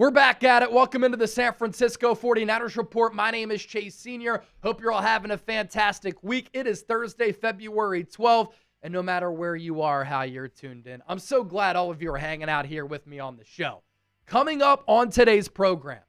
We're back at it. Welcome into the San Francisco 49ers Report. My name is Chase Sr. Hope you're all having a fantastic week. It is Thursday, February 12th, and no matter where you are, how you're tuned in, I'm so glad all of you are hanging out here with me on the show. Coming up on today's program,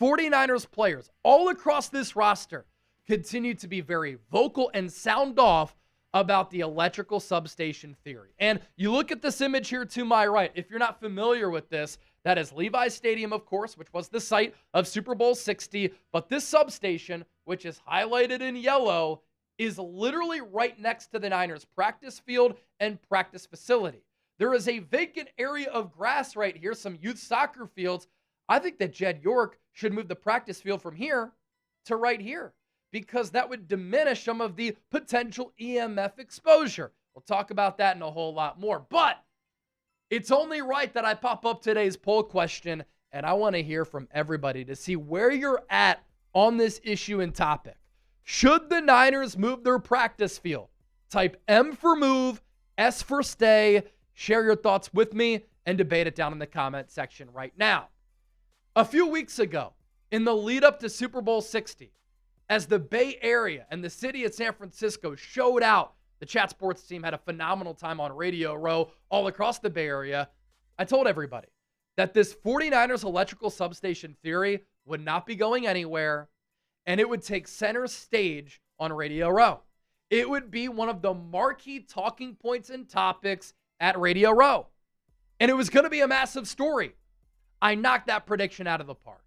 49ers players all across this roster continue to be very vocal and sound off about the electrical substation theory. And you look at this image here to my right. If you're not familiar with this, that is Levi's Stadium, of course, which was the site of Super Bowl 60. But this substation, which is highlighted in yellow, is literally right next to the Niners practice field and practice facility. There is a vacant area of grass right here, some youth soccer fields. I think that Jed York should move the practice field from here to right here, because that would diminish some of the potential EMF exposure. We'll talk about that and a whole lot more. But it's only right that I pop up today's poll question, and I want to hear from everybody to see where you're at on this issue and topic. Should the Niners move their practice field? Type M for move, S for stay. Share your thoughts with me and debate it down in the comment section right now. A few weeks ago, in the lead up to Super Bowl 60, as the Bay Area and the city of San Francisco showed out, the Chat Sports team had a phenomenal time on Radio Row all across the Bay Area. I told everybody that this 49ers electrical substation theory would not be going anywhere, and it would take center stage on Radio Row. It would be one of the marquee talking points and topics at Radio Row. And it was going to be a massive story. I knocked that prediction out of the park,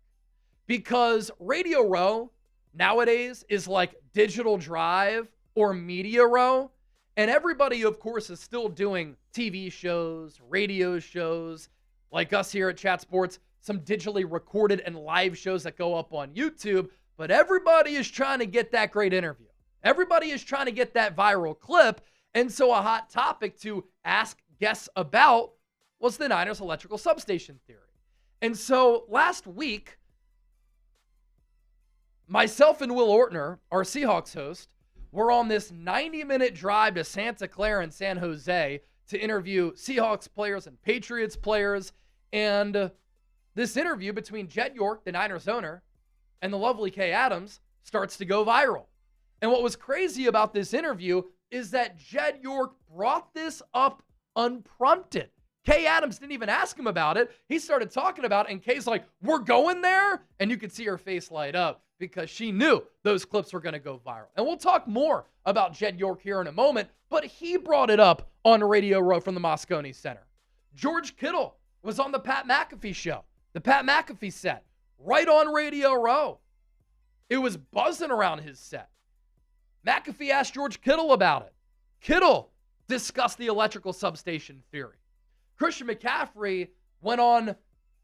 because Radio Row nowadays is like Digital Drive or Media Row. And everybody, of course, is still doing TV shows, radio shows, like us here at Chat Sports, some digitally recorded and live shows that go up on YouTube. But everybody is trying to get that great interview. Everybody is trying to get that viral clip. And so a hot topic to ask guests about was the Niners electrical substation theory. And so last week, myself and Will Ortner, our Seahawks host, were on this 90-minute drive to Santa Clara and San Jose to interview Seahawks players and Patriots players. And this interview between Jed York, the Niners owner, and the lovely Kay Adams starts to go viral. And what was crazy about this interview is that Jed York brought this up unprompted. Kay Adams didn't even ask him about it. He started talking about it, and Kay's like, "We're going there?" And you could see her face light up because she knew those clips were going to go viral. And we'll talk more about Jed York here in a moment, but he brought it up on Radio Row from the Moscone Center. George Kittle was on the Pat McAfee show, the Pat McAfee set, right on Radio Row. It was buzzing around his set. McAfee asked George Kittle about it. Kittle discussed the electrical substation theory. Christian McCaffrey went on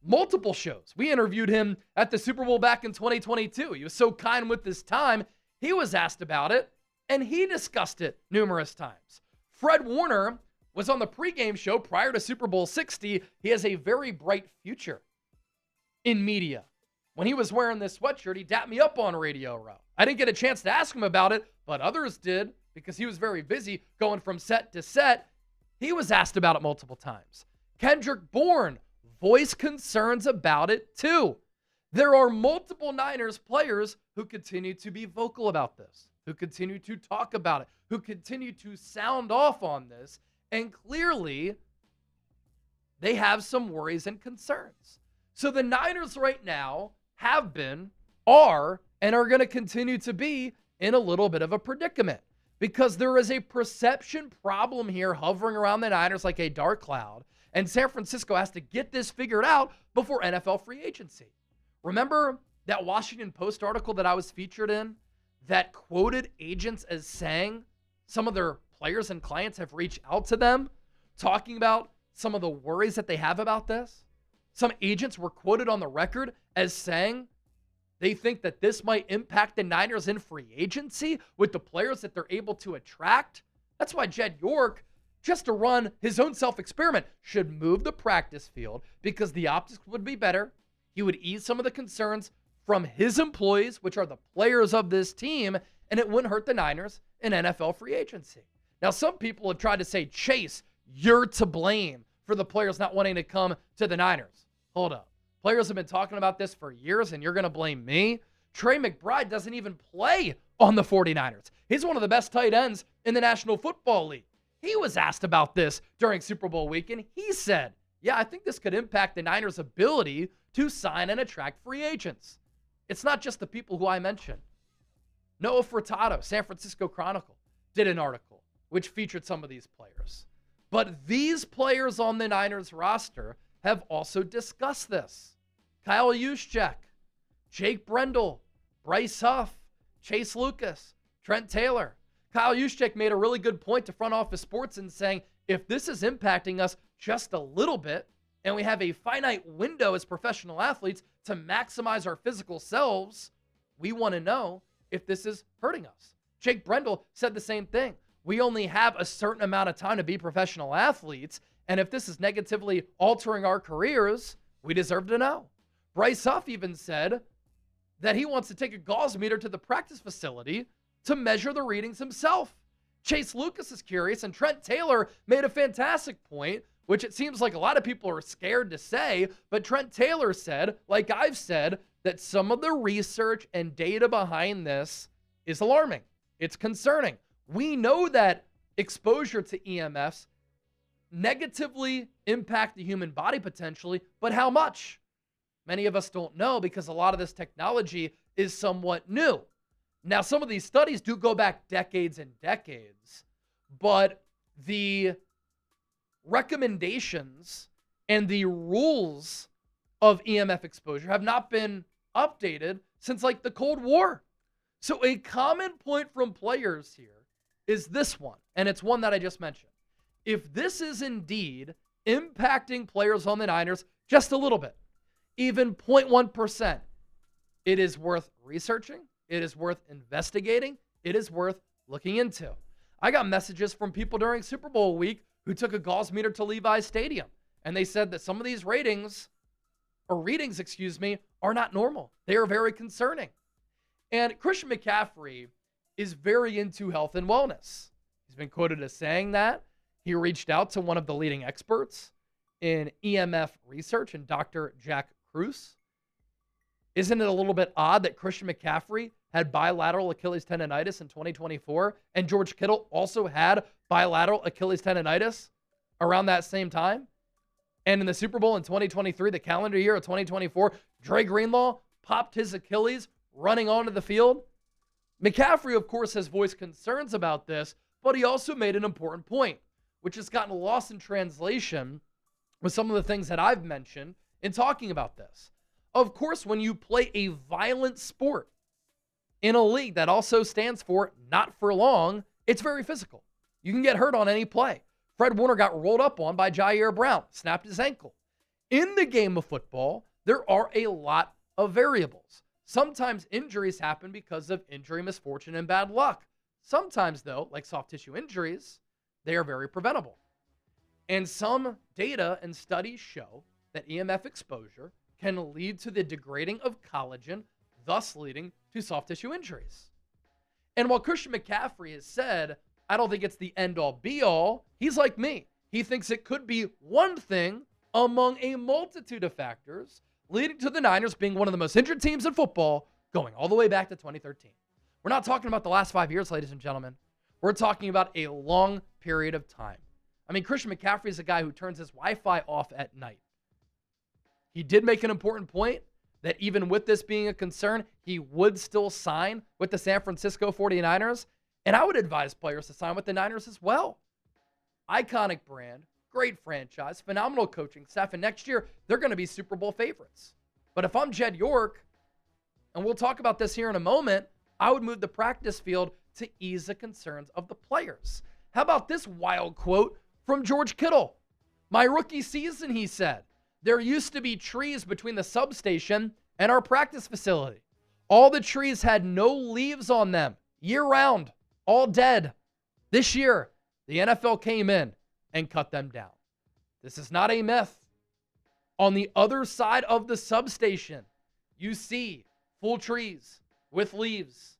multiple shows. We interviewed him at the Super Bowl back in 2022. He was so kind with his time. He was asked about it, and he discussed it numerous times. Fred Warner was on the pregame show prior to Super Bowl 60. He has a very bright future in media. When he was wearing this sweatshirt, he dapped me up on Radio Row. I didn't get a chance to ask him about it, but others did because he was very busy going from set to set. He was asked about it multiple times. Kendrick Bourne voiced concerns about it too. There are multiple Niners players who continue to be vocal about this, who continue to talk about it, who continue to sound off on this, and clearly they have some worries and concerns. So the Niners right now have been, are, and are going to continue to be in a little bit of a predicament, because there is a perception problem here hovering around the Niners like a dark cloud, and San Francisco has to get this figured out before NFL free agency. Remember that Washington Post article that I was featured in that quoted agents as saying some of their players and clients have reached out to them talking about some of the worries that they have about this? Some agents were quoted on the record as saying they think that this might impact the Niners in free agency with the players that they're able to attract. That's why Jed York, just to run his own self-experiment, should move the practice field, because the optics would be better. He would ease some of the concerns from his employees, which are the players of this team, and it wouldn't hurt the Niners in NFL free agency. Now, some people have tried to say, Chase, you're to blame for the players not wanting to come to the Niners. Hold up. Players have been talking about this for years, and you're going to blame me? Trey McBride doesn't even play on the 49ers. He's one of the best tight ends in the National Football League. He was asked about this during Super Bowl weekend. He said, yeah, I think this could impact the Niners' ability to sign and attract free agents. It's not just the people who I mentioned. Noah Furtado, San Francisco Chronicle, did an article which featured some of these players. But these players on the Niners roster have also discussed this. Kyle Juszczyk, Jake Brendel, Bryce Huff, Chase Lucas, Trent Taylor. Kyle Juszczyk made a really good point to Front Office Sports in saying, if this is impacting us just a little bit, and we have a finite window as professional athletes to maximize our physical selves, we want to know if this is hurting us. Jake Brendel said the same thing. We only have a certain amount of time to be professional athletes, and if this is negatively altering our careers, we deserve to know. Bryce Huff even said that he wants to take a gauze meter to the practice facility to measure the readings himself. Chase Lucas is curious, and Trent Taylor made a fantastic point, which it seems like a lot of people are scared to say, but Trent Taylor said, like I've said, that some of the research and data behind this is alarming. It's concerning. We know that exposure to EMFs negatively impact the human body potentially, but how much? Many of us don't know because a lot of this technology is somewhat new. Now, some of these studies do go back decades and decades, but the recommendations and the rules of EMF exposure have not been updated since like the Cold War. So a common point from players here is this one, and it's one that I just mentioned. If this is indeed impacting players on the Niners just a little bit, even 0.1%, it is worth researching. It is worth investigating. It is worth looking into. I got messages from people during Super Bowl week who took a gauze meter to Levi's Stadium, and they said that some of these readings, are not normal. They are very concerning. And Christian McCaffrey is very into health and wellness. He's been quoted as saying that. He reached out to one of the leading experts in EMF research, and Dr. Jack Kruse. Isn't it a little bit odd that Christian McCaffrey had bilateral Achilles tendonitis in 2024, and George Kittle also had bilateral Achilles tendonitis around that same time? And in the Super Bowl in 2023, the calendar year of 2024, Dre Greenlaw popped his Achilles running onto the field. McCaffrey, of course, has voiced concerns about this, but he also made an important point, which has gotten lost in translation with some of the things that I've mentioned in talking about this. Of course, when you play a violent sport in a league that also stands for not for long, it's very physical. You can get hurt on any play. Fred Warner got rolled up on by Ji'Ayir Brown, snapped his ankle. In the game of football, there are a lot of variables. Sometimes injuries happen because of injury, misfortune, and bad luck. Sometimes, though, like soft tissue injuries, they are very preventable. And some data and studies show that EMF exposure can lead to the degrading of collagen, thus leading to soft tissue injuries. And while Christian McCaffrey has said, I don't think it's the end-all be-all, he's like me. He thinks it could be one thing among a multitude of factors leading to the Niners being one of the most injured teams in football going all the way back to 2013. We're not talking about the last 5 years, ladies and gentlemen. We're talking about a long period of time. I mean, Christian McCaffrey is a guy who turns his Wi-Fi off at night. He did make an important point that even with this being a concern, he would still sign with the San Francisco 49ers. And I would advise players to sign with the Niners as well. Iconic brand, great franchise, phenomenal coaching staff, and next year, they're going to be Super Bowl favorites. But if I'm Jed York, and we'll talk about this here in a moment, I would move the practice field to ease the concerns of the players. How about this wild quote from George Kittle? My rookie season, he said, there used to be trees between the substation and our practice facility. All the trees had no leaves on them, year-round, all dead. This year, the NFL came in and cut them down. This is not a myth. On the other side of the substation, you see full trees with leaves.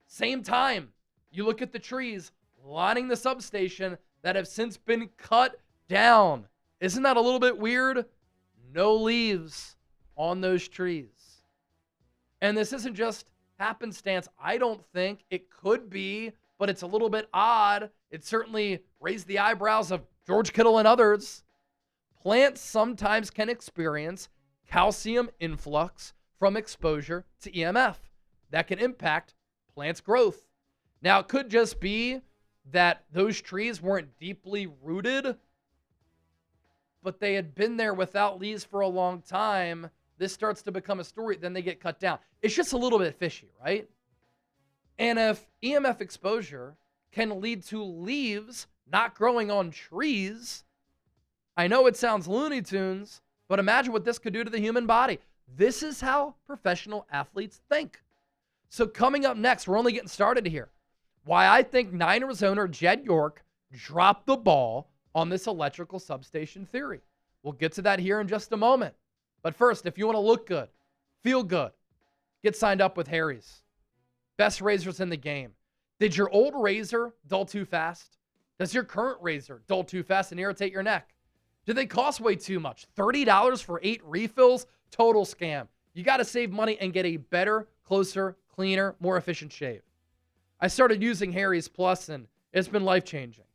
Same time, you look at the trees lining the substation that have since been cut down. Isn't that a little bit weird? no leaves on those trees. And this isn't just happenstance. I don't think it could be, but it's a little bit odd. It certainly raised the eyebrows of George Kittle and others. Plants sometimes can experience calcium influx from exposure to EMF. That can impact plants' growth. Now, it could just be that those trees weren't deeply rooted, but they had been there without leaves for a long time. This starts to become a story, then they get cut down. It's just a little bit fishy, right? And if EMF exposure can lead to leaves not growing on trees, I know it sounds Looney Tunes, but imagine what this could do to the human body. This is how professional athletes think. So coming up next, we're only getting started here. Why I think Niners owner Jed York dropped the ball on this electrical substation theory. We'll get to that here in just a moment. But first, if you want to look good, feel good, get signed up with Harry's. Best razors in the game. Did your old razor dull too fast? Does your current razor dull too fast and irritate your neck? Do they cost way too much? $30 for 8 refills? Total scam. You got to save money and get a better, closer, cleaner, more efficient shave. I started using Harry's Plus and it's been life-changing.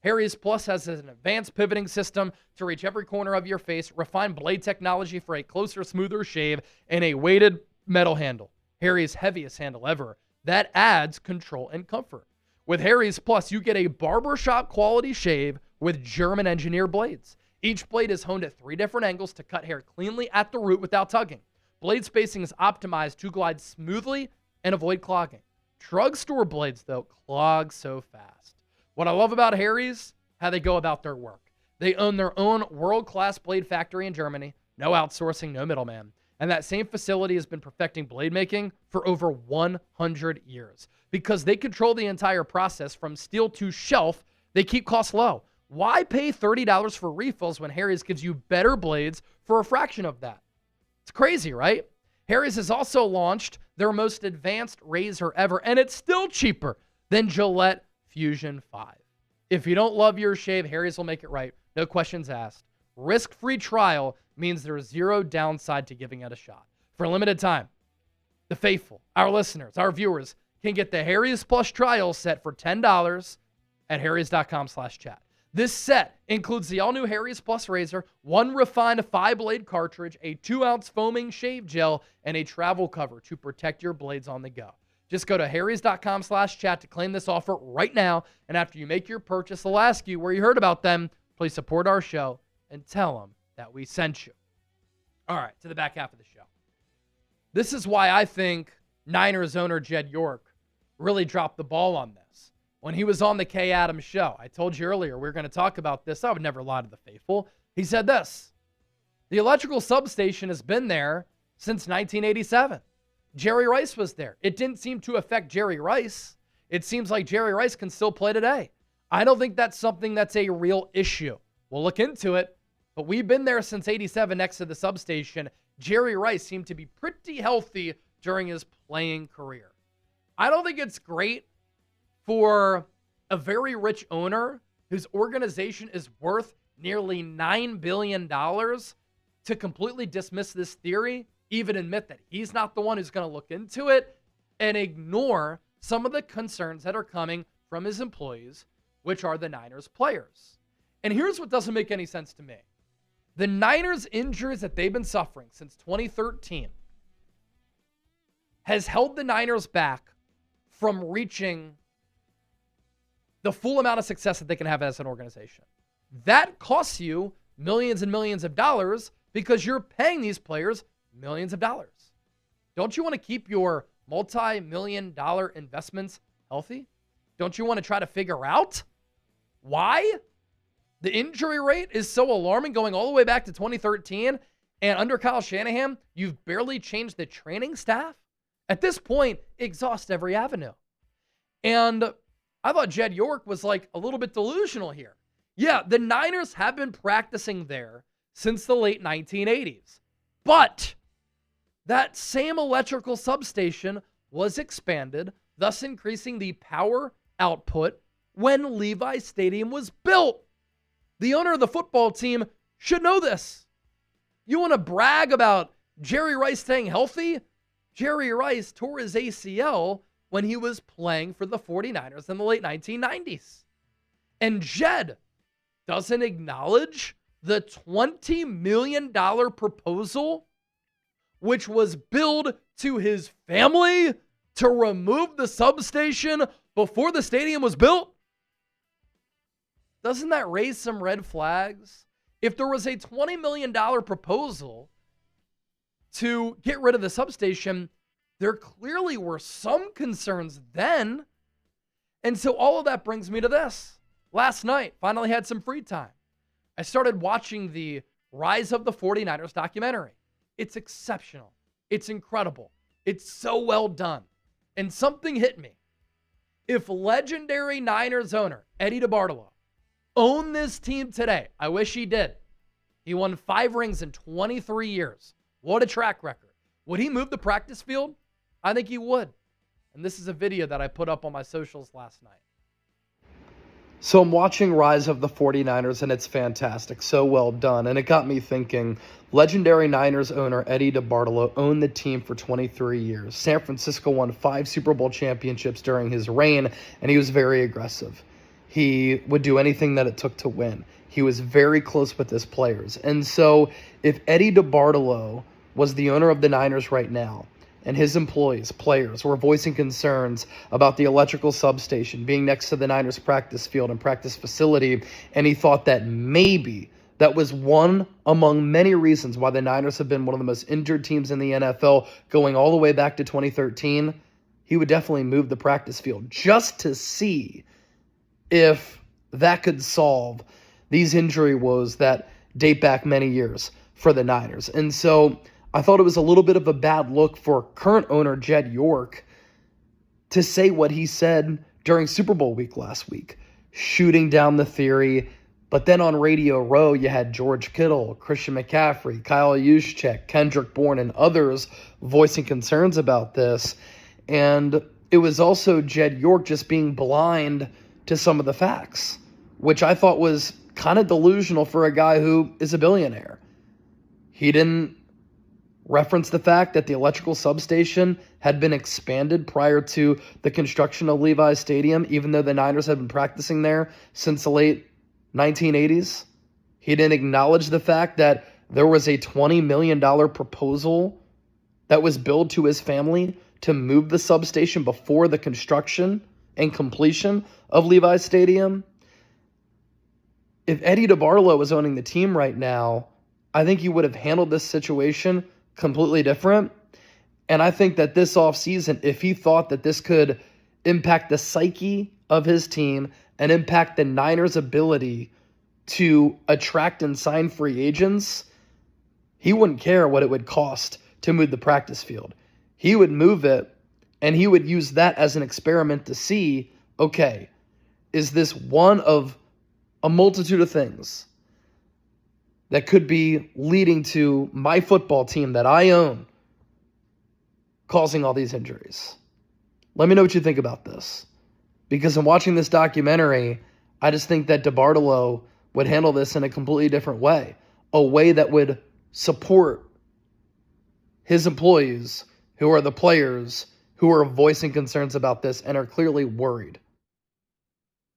Harry's Plus has an advanced pivoting system to reach every corner of your face, refined blade technology for a closer, smoother shave, and a weighted metal handle. Harry's heaviest handle ever. That adds control and comfort. With Harry's Plus, you get a barbershop quality shave with German engineered blades. Each blade is honed at 3 different angles to cut hair cleanly at the root without tugging. Blade spacing is optimized to glide smoothly and avoid clogging. Drugstore blades, though, clog so fast. What I love about Harry's, how they go about their work. They own their own world-class blade factory in Germany. No outsourcing, no middleman. And that same facility has been perfecting blade making for over 100 years. Because they control the entire process from steel to shelf, they keep costs low. Why pay $30 for refills when Harry's gives you better blades for a fraction of that? It's crazy, right? Harry's has also launched their most advanced razor ever, and it's still cheaper than Gillette Fusion 5. If you don't love your shave, Harry's will make it right. No questions asked. Risk-free trial means there's zero downside to giving it a shot. For a limited time, the faithful, our listeners, our viewers, can get the Harry's Plus trial set for $10 at harrys.com/chat. This set includes the all-new Harry's Plus razor, 1 refined 5-blade cartridge, a 2-ounce foaming shave gel, and a travel cover to protect your blades on the go. Just go to harrys.com/chat to claim this offer right now, and after you make your purchase, they'll ask you where you heard about them. Please support our show and tell them that we sent you. All right, to the back half of the show. This is why I think Niners owner Jed York really dropped the ball on this. When he was on the Kay Adams show, I told you earlier we were going to talk about this. I would never lie to the faithful. He said this: the electrical substation has been there since 1987. Jerry Rice was there. It didn't seem to affect Jerry Rice. It seems like Jerry Rice can still play today. I don't think that's something that's a real issue. We'll look into it, but we've been there since 87 next to the substation. Jerry Rice seemed to be pretty healthy during his playing career. I don't think it's great for a very rich owner whose organization is worth nearly $9 billion to completely dismiss this theory, even admit that he's not the one who's going to look into it, and ignore some of the concerns that are coming from his employees, which are the Niners players. And here's what doesn't make any sense to me. The Niners injuries that they've been suffering since 2013 has held the Niners back from reaching the full amount of success that they can have as an organization. That costs you millions and millions of dollars because you're paying these players millions of dollars. Don't you want to keep your multi-million-dollar investments healthy? Don't you want to try to figure out why the injury rate is so alarming going all the way back to 2013? And under Kyle Shanahan, you've barely changed the training staff? At this point, exhaust every avenue. And I thought Jed York was like a little bit delusional here. Yeah, the Niners have been practicing there since the late 1980s. But that same electrical substation was expanded, thus increasing the power output when Levi Stadium was built. The owner of the football team should know this. You want to brag about Jerry Rice staying healthy? Jerry Rice tore his ACL when he was playing for the 49ers in the late 1990s. And Jed doesn't acknowledge the $20 million proposal, which was billed to his family to remove the substation before the stadium was built. Doesn't that raise some red flags? If there was a $20 million proposal to get rid of the substation, there clearly were some concerns then. And so all of that brings me to this. Last night, finally had some free time. I started watching the Rise of the 49ers documentary. It's exceptional. It's incredible. It's so well done. And something hit me. If legendary Niners owner Eddie Debartalo owned this team today, I wish he did. He won 5 rings in 23 years. What a track record. Would he move the practice field? I think he would. And this is a video that I put up on my socials last night. So I'm watching Rise of the 49ers, and it's fantastic. So well done. And it got me thinking, legendary Niners owner Eddie Debartalo owned the team for 23 years. San Francisco won 5 Super Bowl championships during his reign, and he was very aggressive. He would do anything that it took to win. He was very close with his players. And so if Eddie Debartalo was the owner of the Niners right now, and his employees, players, were voicing concerns about the electrical substation being next to the Niners practice field and practice facility, and he thought that maybe that was one among many reasons why the Niners have been one of the most injured teams in the NFL going all the way back to 2013, he would definitely move the practice field just to see if that could solve these injury woes that date back many years for the Niners. And so I thought it was a little bit of a bad look for current owner Jed York to say what he said during Super Bowl week last week, shooting down the theory. But then on Radio Row, you had George Kittle, Christian McCaffrey, Kyle Juszczyk, Kendrick Bourne, and others voicing concerns about this. And it was also Jed York just being blind to some of the facts, which I thought was kind of delusional for a guy who is a billionaire. He didn't reference the fact that the electrical substation had been expanded prior to the construction of Levi's Stadium, even though the Niners had been practicing there since the late 1980s. He didn't acknowledge the fact that there was a $20 million proposal that was billed to his family to move the substation before the construction and completion of Levi's Stadium. If Eddie Debartalo was owning the team right now, I think he would have handled this situation completely different. And I think that this offseason, if he thought that this could impact the psyche of his team and impact the Niners' ability to attract and sign free agents, he wouldn't care what it would cost to move the practice field. He would move it, and he would use that as an experiment to see, okay, is this one of a multitude of things that could be leading to my football team that I own causing all these injuries? Let me know what you think about this. Because in watching this documentary, I just think that Debartalo would handle this in a completely different way. A way that would support his employees, who are the players, who are voicing concerns about this and are clearly worried.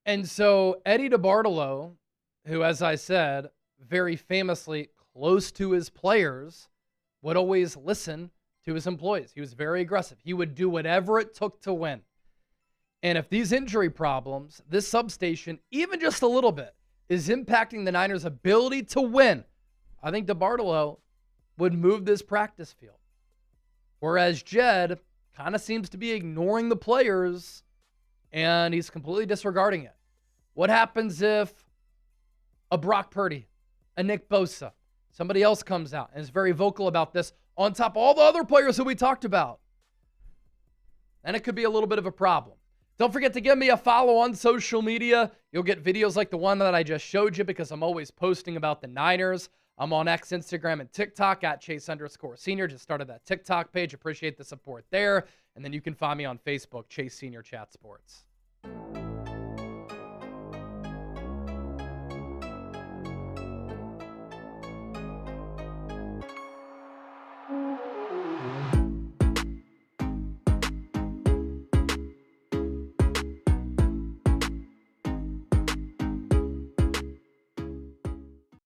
And so Eddie Debartalo, who, as I said, very famously close to his players, would always listen to his employees. He was very aggressive. He would do whatever it took to win. And if these injury problems, this substation, even just a little bit, is impacting the Niners' ability to win, I think Debartalo would move this practice field. Whereas Jed kind of seems to be ignoring the players, and he's completely disregarding it. What happens if a Brock Purdy, a Nick Bosa, somebody else comes out and is very vocal about this on top of all the other players who we talked about? Then it could be a little bit of a problem. Don't forget to give me a follow on social media. You'll get videos like the one that I just showed you because I'm always posting about the Niners. I'm on X, Instagram, and TikTok at Chase_Senior. Just started that TikTok page. Appreciate the support there. And then you can find me on Facebook, Chase Senior Chat Sports.